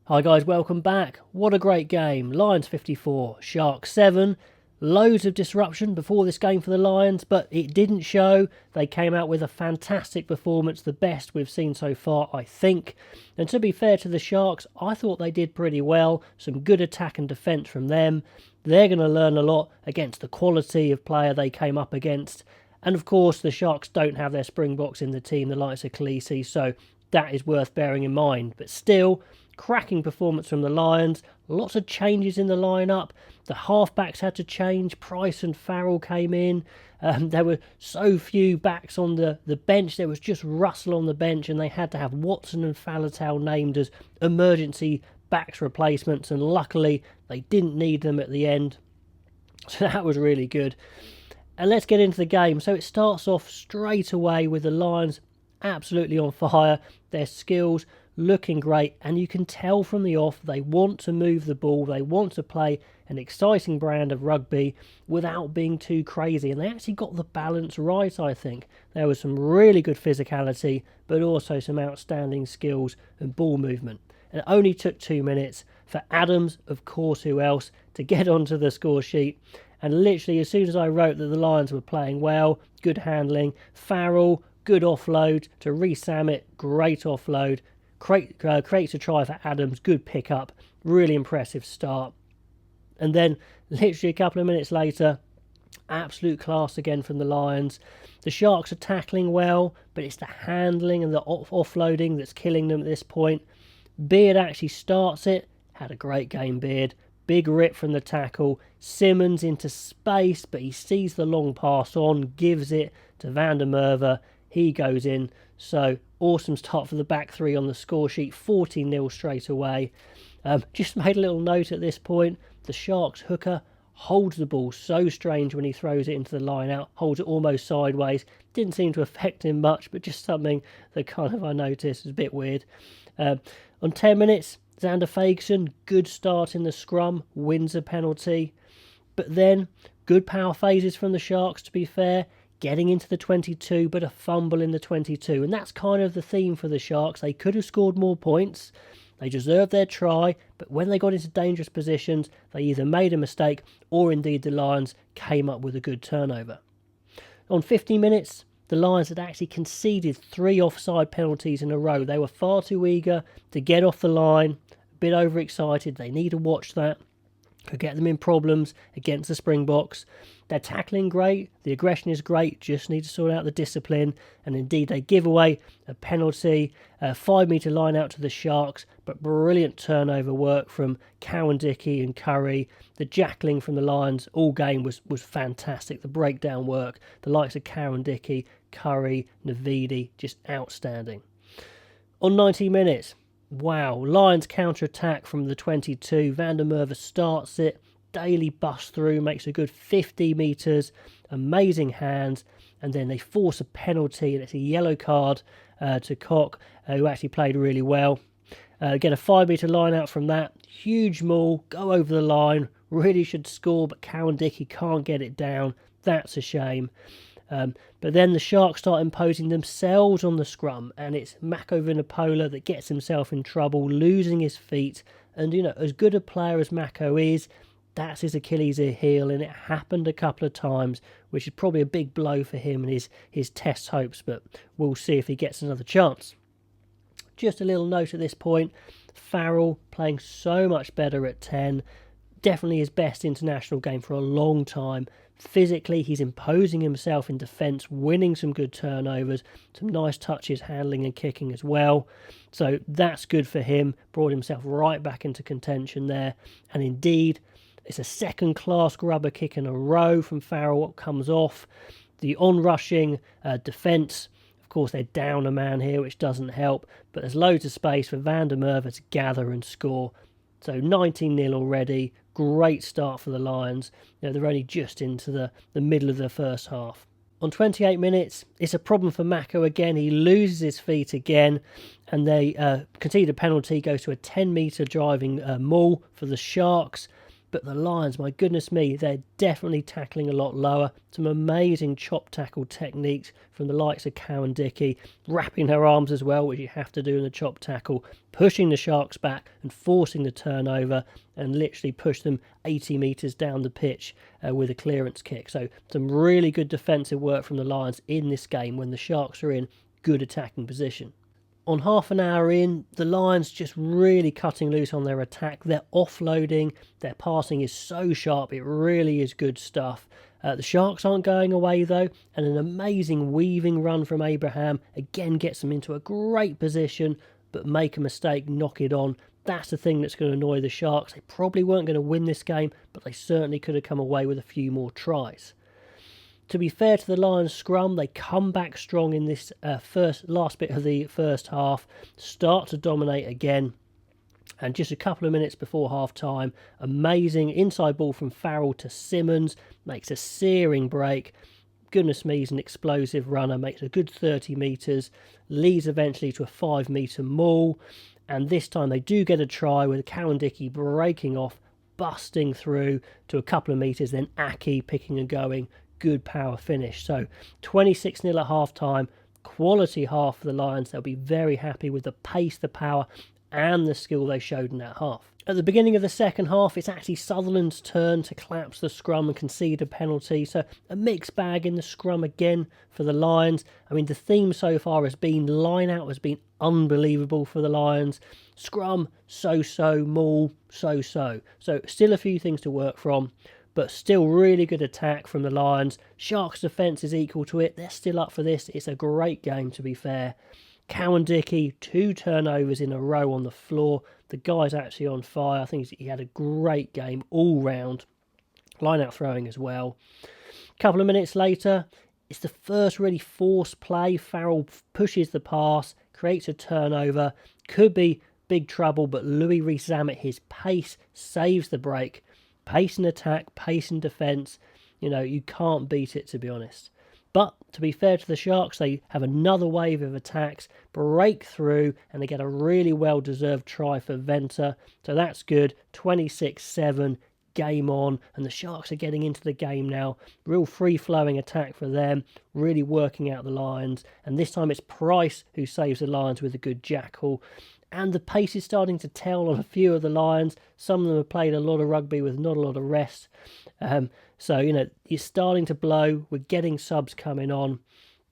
Hi guys, welcome back. What a great game. Lions 54, Sharks 7. Loads of disruption before this game for the Lions, but it didn't show. They came out with a fantastic performance, the best we've seen so far, I think. And to be fair to the Sharks, I thought they did pretty well. Some good attack and defence from them. They're going to learn a lot against the quality of player they came up against. And of course, the Sharks don't have their Springboks in the team, the likes of Khaleesi, so that is worth bearing in mind. But still, cracking performance from the Lions. Lots of changes in the lineup. The halfbacks had to change. Price and Farrell came in. There were so few backs on the bench. There was just Russell on the bench, and they had to have Watson and Faletau named as emergency backs replacements, and luckily they didn't need them at the end. So that was really good. And let's get into the game. So it starts off straight away with the Lions absolutely on fire. Their skills looking great, and you can tell from the off they want to move the ball, they want to play an exciting brand of rugby without being too crazy, and they actually got the balance right. I think there was some really good physicality, but also some outstanding skills and ball movement. And it only took 2 minutes for Adams, of course, who else, to get onto the score sheet. And literally as soon as I wrote that the Lions were playing well, good handling, Farrell, good offload to Rees Sammet, great offload, creates a try for Adams, good pickup, really impressive start. And then literally a couple of minutes later, absolute class again from the Lions. The Sharks are tackling well, but it's the handling and the offloading that's killing them at this point. Beard actually starts it, had a great game, Beard. Big rip from the tackle, Simmons into space, but he sees the long pass on, gives it to Van der Merwe, he goes in. So awesome start for the back three on the score sheet, 14-0 straight away. Just made a little note at this point, the Sharks hooker holds the ball so strange when he throws it into the line out, holds it almost sideways, didn't seem to affect him much, but just something that kind of I noticed was a bit weird. On 10 minutes, Xander Fagerson, good start in the scrum, wins a penalty, but then good power phases from the Sharks, to be fair, getting into the 22, but a fumble in the 22. And that's kind of the theme for the Sharks. They could have scored more points. They deserved their try, but when they got into dangerous positions, they either made a mistake or indeed the Lions came up with a good turnover. On 15 minutes, the Lions had actually conceded 3 offside penalties in a row. They were far too eager to get off the line, a bit overexcited. They need to watch that. Could get them in problems against the Springboks. They're tackling great, the aggression is great, just need to sort out the discipline, and indeed they give away a penalty, a 5-metre line out to the Sharks, but brilliant turnover work from Cowan-Dickie and Curry. The jackling from the Lions all game was fantastic, the breakdown work, the likes of Cowan-Dickie, Curry, Navidi, just outstanding. On 90 minutes, wow, Lions counter-attack from the 22, Van der Merwe starts it, Daly busts through, makes a good 50 metres, amazing hands, and then they force a penalty, and it's a yellow card to Koch, who actually played really well. Get a 5-metre line out from that, huge maul, go over the line, really should score, but Cowan-Dickie can't get it down, that's a shame. But then the Sharks start imposing themselves on the scrum, and it's Mako Vunipola that gets himself in trouble, losing his feet. And, you know, as good a player as Mako is, that's his Achilles heel, and it happened a couple of times, which is probably a big blow for him and his test hopes, but we'll see if he gets another chance. Just a little note at this point, Farrell playing so much better at 10, definitely his best international game for a long time. Physically, he's imposing himself in defence, winning some good turnovers, some nice touches, handling and kicking as well. So that's good for him, brought himself right back into contention there. And indeed, it's a second-class grubber kick in a row from Farrell, what comes off. The on-rushing defence, of course, they're down a man here, which doesn't help, but there's loads of space for Van der Merwe to gather and score. So 19-0 already, great start for the Lions. You know, they're only just into the middle of the first half. On 28 minutes, it's a problem for Mako again. He loses his feet again, and they concede a penalty, goes to a 10-metre driving maul for the Sharks. But the Lions, my goodness me, they're definitely tackling a lot lower. Some amazing chop tackle techniques from the likes of Cowan Dickey, wrapping their arms as well, which you have to do in the chop tackle, pushing the Sharks back and forcing the turnover, and literally push them 80 metres down the pitch with a clearance kick. So some really good defensive work from the Lions in this game when the Sharks are in good attacking position. On half an hour in, the Lions just really cutting loose on their attack. They're offloading, their passing is so sharp, it really is good stuff. The Sharks aren't going away though, and an amazing weaving run from Abraham again gets them into a great position, but make a mistake, knock it on. That's the thing that's going to annoy the Sharks. They probably weren't going to win this game, but they certainly could have come away with a few more tries. To be fair to the Lions scrum, they come back strong in this last bit of the first half, start to dominate again, and just a couple of minutes before half-time, amazing inside ball from Farrell to Simmons, makes a searing break. Goodness me, he's an explosive runner, makes a good 30 metres, leads eventually to a 5-metre maul, and this time they do get a try with Cowan Dickey breaking off, busting through to a couple of metres, then Aki picking and going. Good power finish. So 26-0 at half-time, quality half for the Lions. They'll be very happy with the pace, the power and the skill they showed in that half. At the beginning of the second half, it's actually Sutherland's turn to collapse the scrum and concede a penalty. So a mixed bag in the scrum again for the Lions. I mean, the theme so far has been line-out has been unbelievable for the Lions. Scrum, so-so, maul, so-so. So still a few things to work from, but still really good attack from the Lions. Sharks' defence is equal to it. They're still up for this. It's a great game, to be fair. Cowan Dickey, 2 turnovers in a row on the floor. The guy's actually on fire. I think he had a great game all round. Line-out throwing as well. A couple of minutes later, it's the first really forced play. Farrell pushes the pass, creates a turnover. Could be big trouble, but Louis Rees-Zammit, his pace saves the break. Pace in attack, pace in defence, you can't beat it, to be honest. But to be fair to the Sharks, they have another wave of attacks, break through, and they get a really well-deserved try for Venter. So that's good. 26-7, game on, and the Sharks are getting into the game now. Real free-flowing attack for them, really working out the Lions. And this time it's Price who saves the Lions with a good jackal. And the pace is starting to tell on a few of the Lions. Some of them have played a lot of rugby with not a lot of rest. So, you're starting to blow. We're getting subs coming on.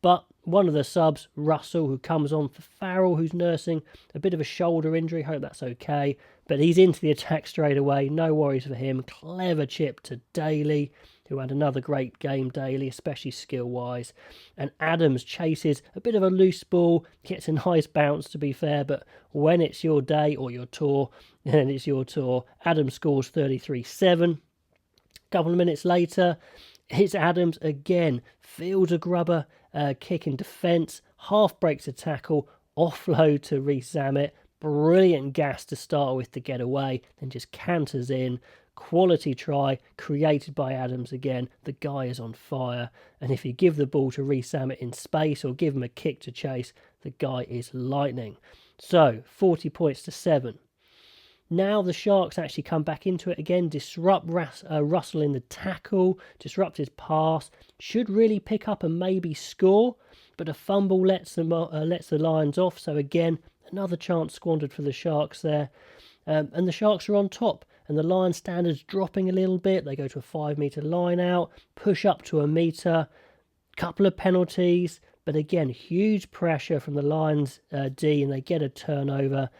But one of the subs, Russell, who comes on for Farrell, who's nursing a bit of a shoulder injury. Hope that's okay. But he's into the attack straight away. No worries for him. Clever chip to Daly, who had another great game, Daly, especially skill-wise. And Adams chases a bit of a loose ball, gets a nice bounce, to be fair, but when it's your day or your tour, then it's your tour. Adams scores 33-7. A couple of minutes later, it's Adams again. Fields a grubber, kick in defence, half breaks a tackle, offload to Rees-Zammit. Brilliant gas to start with to get away, then just canters in. Quality try created by Adams again. The guy is on fire, and if you give the ball to Rees-Zammit in space or give him a kick to chase, the guy is lightning. So 40 points to 7. Now the Sharks actually come back into it again, disrupt Russell in the tackle, disrupt his pass, should really pick up and maybe score, but a fumble lets the Lions off. So again, another chance squandered for the Sharks there, and the Sharks are on top. And the Lions standards dropping a little bit. They go to a 5-metre line out, push up to a metre, couple of penalties, but again, huge pressure from the Lions D, and they get a turnover.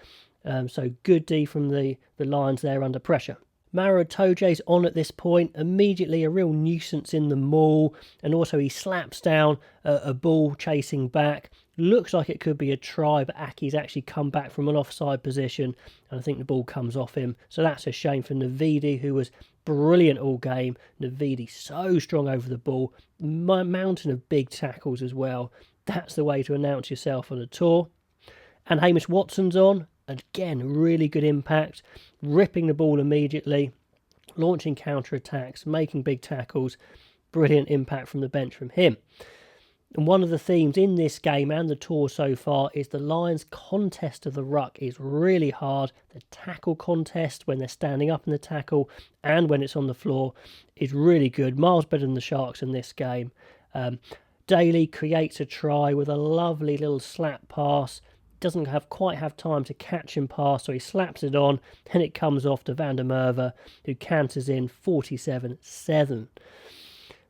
So good D from the Lions there under pressure. Maro Toje's on at this point, immediately a real nuisance in the maul, and also he slaps down a ball chasing back. Looks like it could be a try, but Aki's actually come back from an offside position, and I think the ball comes off him. So that's a shame for Navidi, who was brilliant all game. Navidi so strong over the ball, mountain of big tackles as well. That's the way to announce yourself on a tour. And Hamish Watson's on. Again, really good impact, ripping the ball immediately, launching counter-attacks, making big tackles. Brilliant impact from the bench from him. And one of the themes in this game and the tour so far is the Lions' contest of the ruck is really hard. The tackle contest, when they're standing up in the tackle and when it's on the floor, is really good. Miles better than the Sharks in this game. Daly creates a try with a lovely little slap pass. Doesn't quite have time to catch and pass, so he slaps it on, and it comes off to Van der Merwe, who canters in 47-7.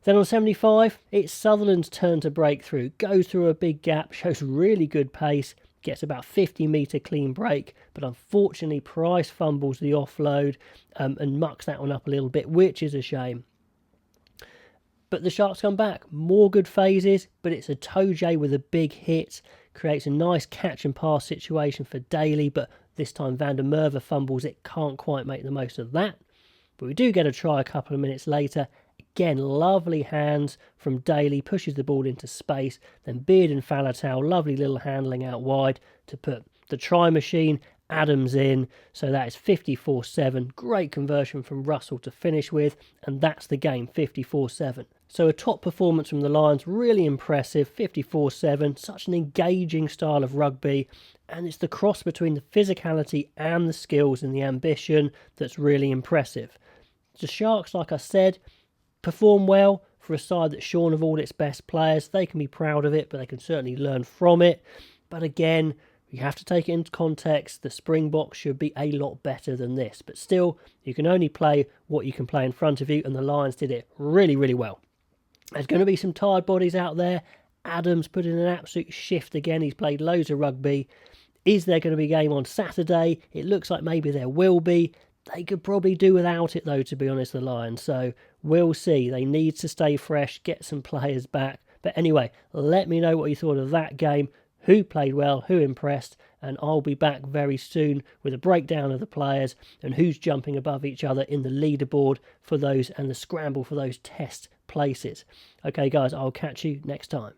Then on 75, it's Sutherland's turn to break through. Goes through a big gap, shows really good pace, gets about 50-metre clean break, but unfortunately Price fumbles the offload and mucks that one up a little bit, which is a shame. But the Sharks come back. More good phases, but it's a Toje with a big hit. Creates a nice catch and pass situation for Daly, but this time Van der Merwe fumbles it. Can't quite make the most of that. But we do get a try a couple of minutes later. Again, lovely hands from Daly, pushes the ball into space. Then Beard and Faletau, lovely little handling out wide to put the try machine. Adams in, so that is 54-7. Great conversion from Russell to finish with, and that's the game, 54-7. So a top performance from the Lions, really impressive, 54-7. Such an engaging style of rugby, and it's the cross between the physicality and the skills and the ambition that's really impressive. The Sharks, like I said, perform well for a side that's shorn of all its best players. They can be proud of it, but they can certainly learn from it. But again, you have to take it into context. The Springboks should be a lot better than this. But still, you can only play what you can play in front of you, and the Lions did it really, really well. There's going to be some tired bodies out there. Adams put in an absolute shift again. He's played loads of rugby. Is there going to be a game on Saturday? It looks like maybe there will be. They could probably do without it, though, to be honest, the Lions. So we'll see. They need to stay fresh, get some players back. But anyway, let me know what you thought of that game. Who played well, who impressed, and I'll be back very soon with a breakdown of the players and who's jumping above each other in the leaderboard for those and the scramble for those test places. Okay, guys, I'll catch you next time.